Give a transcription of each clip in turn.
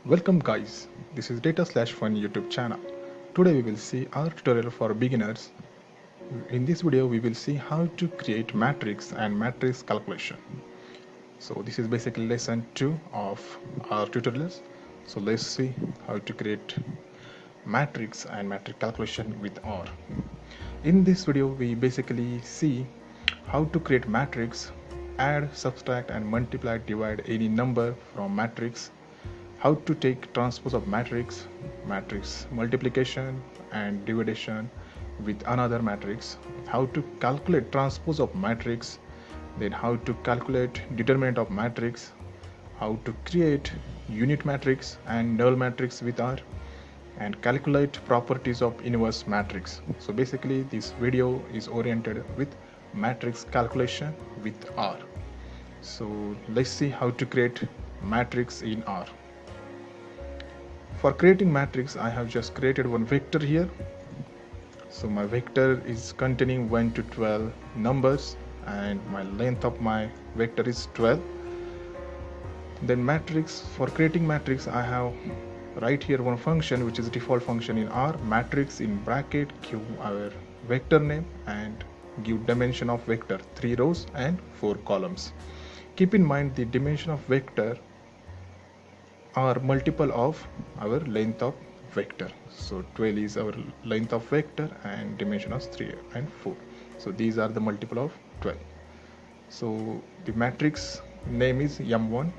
Welcome guys, this is Data/Fun YouTube channel. Today we will see our tutorial for beginners. In this video we will see how to create matrix and matrix calculation. So this is basically lesson 2 of our tutorials. So let's see how to create matrix and matrix calculation with R. In this video we basically see how to create matrix, add, subtract and multiply, divide any number from matrix, how to take transpose of matrix, matrix multiplication and division with another matrix, how to calculate transpose of matrix, then how to calculate determinant of matrix, how to create unit matrix and null matrix with R, and calculate properties of inverse matrix. So basically this video is oriented with matrix calculation with R. So let's see how to create matrix in R. For creating matrix, I have just created one vector here. So my vector is containing 1 to 12 numbers and my length of my vector is 12. Then matrix, for creating matrix, I have right here one function which is default function in R, matrix in bracket, give our vector name and give dimension of vector 3 rows and 4 columns. Keep in mind the dimension of vector are multiple of our length of vector. So 12 is our length of vector and dimension is 3 and 4. So these are the multiple of 12. So the matrix name is M1.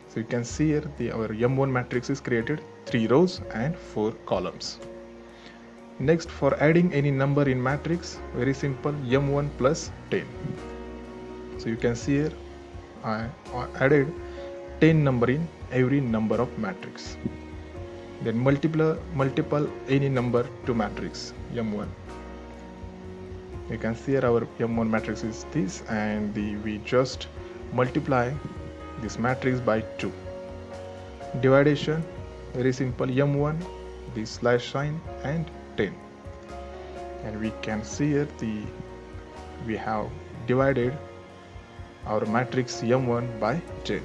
So you can see here our M1 matrix is created 3 rows and 4 columns. Next, for adding any number in matrix, very simple, M1 plus 10. So you can see here I added 10 number in every number of matrix. Then multiple any number to matrix M1. You can see here our M1 matrix is this, and we just multiply this matrix by 2. Division, very simple, M1, the slash sign and 10. And we can see here we have divided our matrix M1 by 10.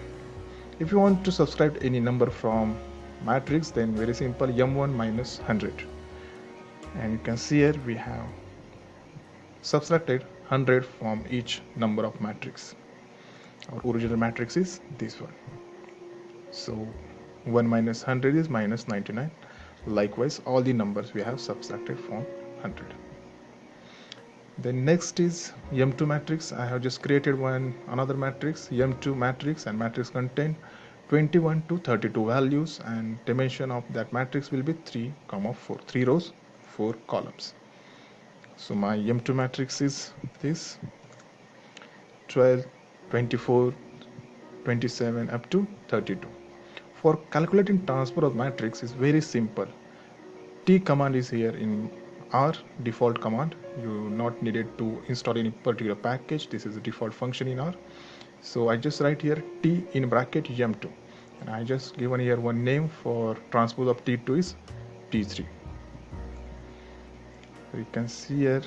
If you want to subtract any number from matrix, then very simple, M1 minus 100. And you can see here we have subtracted 100 from each number of matrix. Our original matrix is this one. So 1 minus 100 is minus 99. Likewise, all the numbers we have subtracted from 100. Then next is M2 matrix. I have just created another matrix, M2 matrix, and matrix contain 21 to 32 values, and dimension of that matrix will be 3, 4, 3 rows, 4 columns. So my M2 matrix is this 12, 24, 27 up to 32. For calculating transpose of matrix is very simple. T command is here in R, default command. You not needed to install any particular package. This is a default function in R. So I just write here T in bracket M2, and I just given here one name for transpose of T2 is T3. You can see here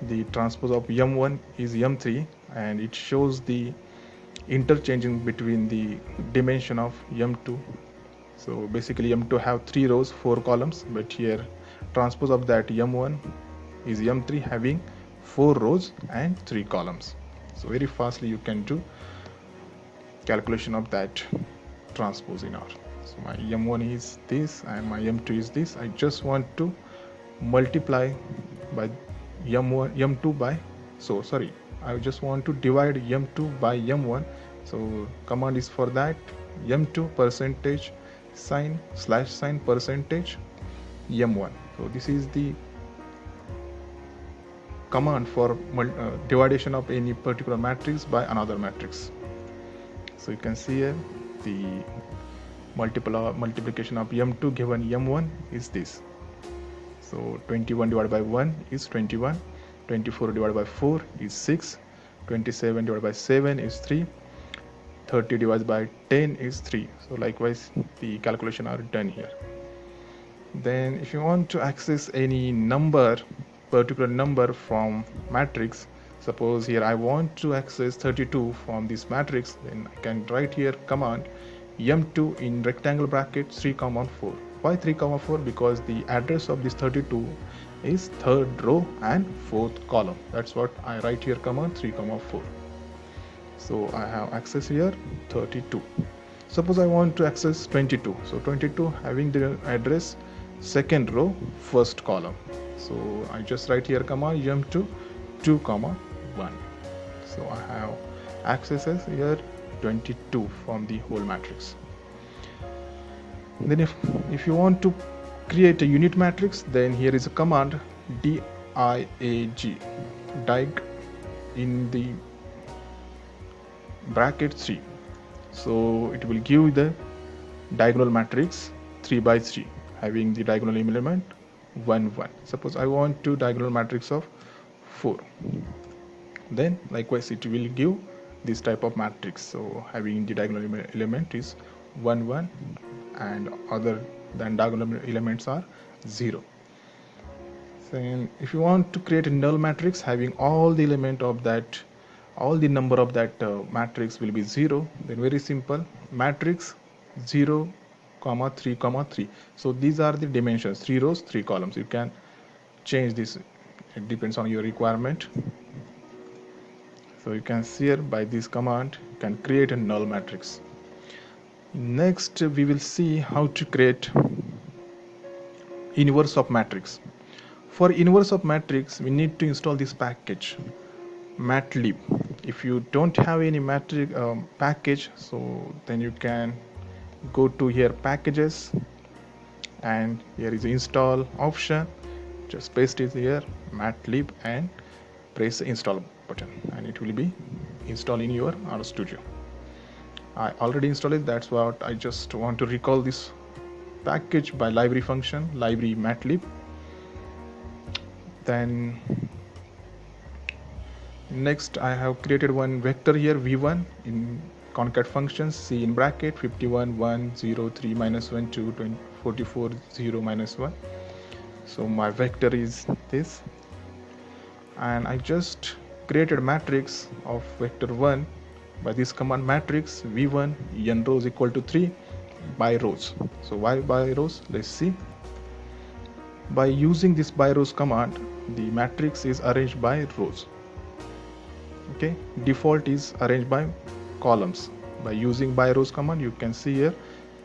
the transpose of M1 is M3, and it shows the interchanging between the dimension of M2. So basically M2 have 3 rows, 4 columns, but here transpose of that M1 is M3 having 4 rows and 3 columns. So very fastly you can do calculation of that transpose in R. So my M1 is this and my M2 is this. I just want to multiply by M2 by, I just want to divide M2 by M1. So command is for that, M2 percentage sign slash sign percentage M1. So this is the command for division of any particular matrix by another matrix. So you can see here the multiplication of M2 given M1 is this. So 21 divided by 1 is 21, 24 divided by 4 is 6, 27 divided by 7 is 3, 30 divided by 10 is 3. So likewise the calculation are done here. Then if you want to access any particular number from matrix, Suppose here I want to access 32 from this matrix, then I can write here command m2 in rectangle bracket 3 comma 4. Why 3 comma 4? Because the address of this 32 is third row and fourth column. That's what I write here command 3 comma 4. So I have access here 32. Suppose I want to access 22. So 22 having the address second row first column. So I just write here command m2 2 comma 1. So I have accesses here 22 from the whole matrix. Then if you want to create a unit matrix, then here is a command dig in the bracket 3. So it will give the diagonal matrix 3 by 3 having the diagonal element 1 1. Suppose I want to diagonal matrix of 4, then likewise it will give this type of matrix. So having the diagonal element is 1 1 and other than diagonal elements are 0. Then if you want to create a null matrix having all the element of that, all the number of that matrix will be 0, then very simple, matrix 0 comma 3 comma 3. So these are the dimensions, 3 rows 3 columns. You can change this, it depends on your requirement. So you can see here by this command you can create a null matrix. Next we will see how to create inverse of matrix. For inverse of matrix we need to install this package matlib. If you don't have any matrix package, so then you can go to here packages and here is the install option, just paste it here matlib and press the install button and it will be installed in your RStudio. I already installed it, that's what I just want to recall this package by library function, library matlib. Then next I have created one vector here v1 in concat functions, c in bracket 51 1 0 3 minus 1 2 20, 44 0 minus 1. So my vector is this, and I just created a matrix of vector 1 by this command matrix v1 n rows equal to 3 by rows. So why by rows? Let's see. By using this by rows command, the matrix is arranged by rows. Okay, default is arranged by columns. By using by rows command, you can see here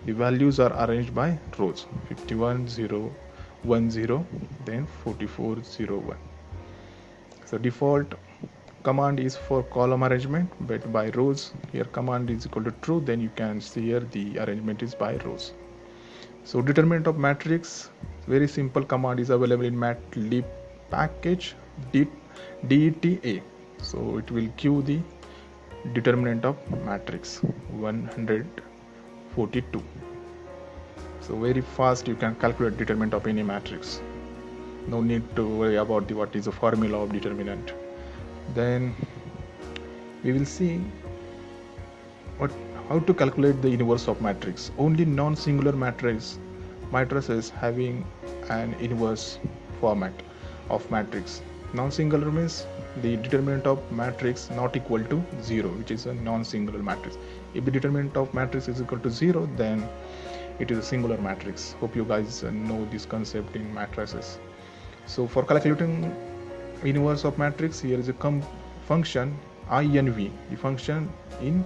the values are arranged by rows, 51 0 1 0, then 44 0 1. So default command is for column arrangement, but by rows here command is equal to true, then you can see here the arrangement is by rows. So determinant of matrix, very simple command is available in matlib package deta. So it will give the determinant of matrix 142. So very fast you can calculate determinant of any matrix. No need to worry about what is the formula of determinant. Then we will see how to calculate the inverse of matrix. Only non-singular matrices having an inverse format of matrix. Non-singular means the determinant of matrix not equal to 0, which is a non-singular matrix. If the determinant of matrix is equal to 0, then it is a singular matrix. Hope you guys know this concept in matrices. So for calculating inverse of matrix, here is a function inv, the function in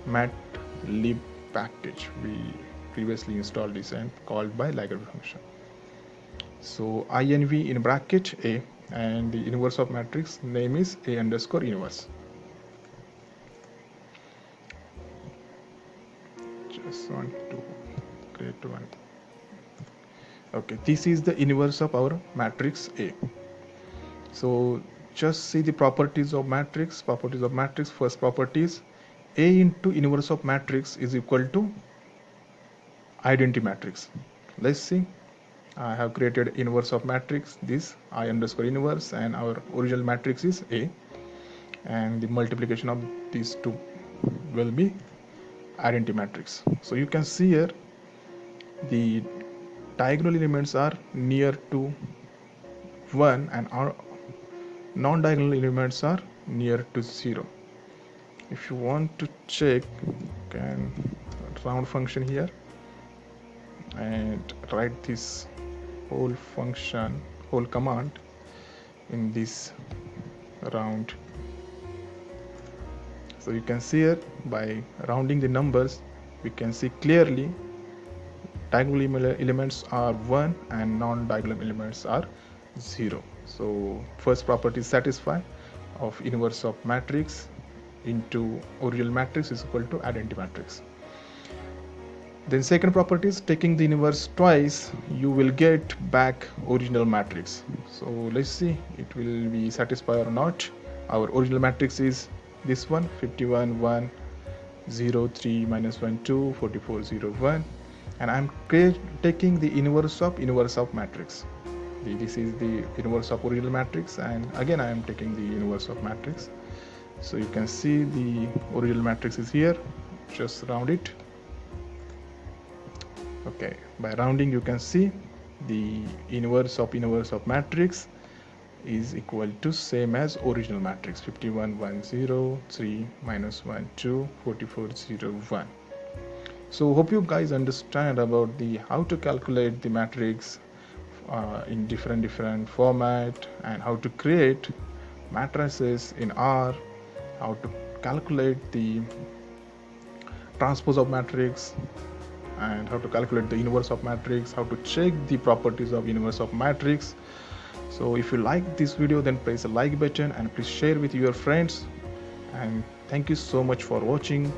matlib package. We previously installed this and called by library function. So inv in bracket a, and the inverse of matrix name is a underscore inverse. Just want to create one. Okay, this is the inverse of our matrix A. So just see the properties of matrix. First property is A into inverse of matrix is equal to identity matrix. Let's see. I have created inverse of matrix, this I underscore inverse, and our original matrix is A, and the multiplication of these two will be identity matrix. So you can see here the diagonal elements are near to 1 and our non-diagonal elements are near to 0. If you want to check, you can round function here and write this whole function, whole command in this round. So you can see here, by rounding the numbers, we can see clearly diagonal elements are 1 and non-diagonal elements are 0. So first property is satisfied of inverse of matrix into original matrix is equal to identity matrix. Then second property is taking the inverse twice, you will get back original matrix. So let's see it will be satisfied or not. Our original matrix is this one, 51 1 0 3 minus 1 2 44 0 1, and I'm taking the inverse of matrix. This is the inverse of original matrix, and again I am taking the inverse of matrix. So you can see the original matrix is here, just round it. Okay, by rounding you can see the inverse of matrix is equal to same as original matrix, 51 1 0 3 minus 1 2 44 0 1. So hope you guys understand about the how to calculate the matrix in different format, and how to create matrices in R, how to calculate the transpose of matrix, and how to calculate the inverse of matrix, how to check the properties of inverse of matrix. So if you like this video, then press the like button and please share with your friends, and thank you so much for watching.